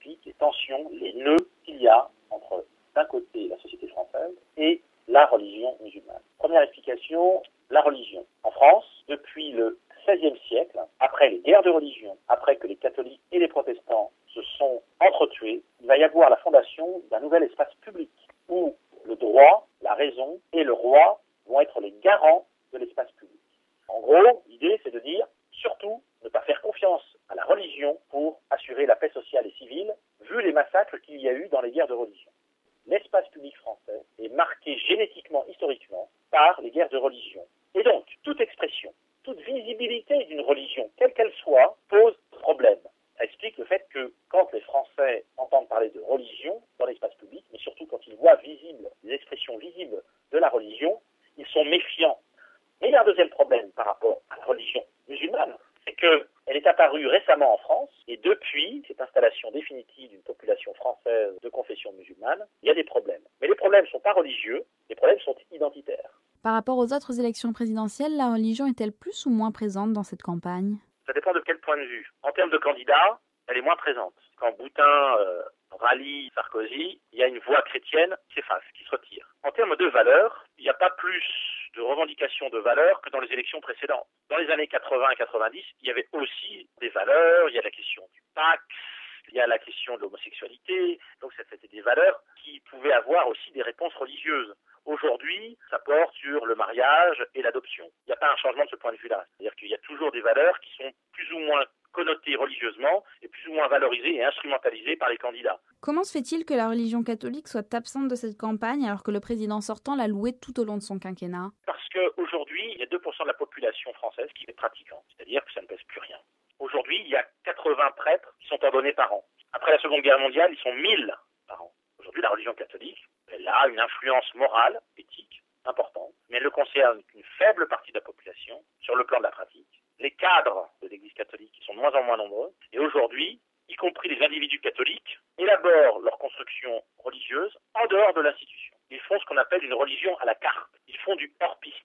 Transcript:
explique les tensions, les nœuds qu'il y a entre, d'un côté, la société française et la religion musulmane. Première explication, la religion. En France, depuis le XVIe siècle, après les guerres de religion, après que les catholiques et les protestants se sont entretués, il va y avoir la fondation d'un nouvel espace public où le droit, la raison et le roi vont être les garants de l'espace public. En gros, l'idée, c'est de dire, surtout, ne pas faire confiance à la religion pour assurer la paix sociale et civile, vu les massacres qu'il y a eu dans les guerres de religion. L'espace public français est marqué génétiquement, historiquement, par les guerres de religion. Et donc, toute expression, toute visibilité d'une religion, quelle qu'elle soit, pose problème. Ça explique le fait que quand les Français entendent parler de religion dans l'espace public, mais surtout quand ils voient visibles, les expressions visibles de la religion, ils sont méfiants. Mais il y a un deuxième problème par rapport à la religion musulmane, c'est qu'elle est apparue récemment en France, et depuis cette installation définitive d'une population française de confession musulmane, il y a des problèmes. Mais les problèmes ne sont pas religieux, les problèmes sont identitaires. Par rapport aux autres élections présidentielles, la religion est-elle plus ou moins présente dans cette campagne ? Ça dépend de quel point de vue. En termes de candidats, elle est moins présente. Quand Boutin rallie Sarkozy, il y a une voix chrétienne qui s'efface, qui se retire. En termes de valeurs, il n'y a pas plus de revendications de valeurs que dans les élections précédentes. Dans les années 80 et 90, il y avait aussi des valeurs, il y a la question du Pax, il y a la question de l'homosexualité, donc c'était des valeurs qui pouvaient avoir aussi des réponses religieuses. Aujourd'hui, ça porte sur le mariage et l'adoption. Il n'y a pas un changement de ce point de vue-là. C'est-à-dire qu'il y a toujours des valeurs qui sont plus ou moins connotées religieusement et plus ou moins valorisées et instrumentalisées par les candidats. Comment se fait-il que la religion catholique soit absente de cette campagne alors que le président sortant l'a louée tout au long de son quinquennat ? Parce qu'aujourd'hui, il y a 2% de la population française qui est pratiquante, c'est-à-dire que ça ne pèse plus rien. Aujourd'hui, il y a 80 prêtres qui sont ordonnés par an. Après la Seconde Guerre mondiale, ils sont 1000 par an. Aujourd'hui, la religion catholique, elle a une influence morale, éthique, importante, mais elle ne concerne qu'une faible partie de la population sur le plan de la pratique. Les cadres de l'Église catholique sont de moins en moins nombreux, et aujourd'hui, y compris les individus catholiques, élaborent leur construction religieuse en dehors de l'institution. Ils font ce qu'on appelle une religion à la carte. Ils font du hors-piste.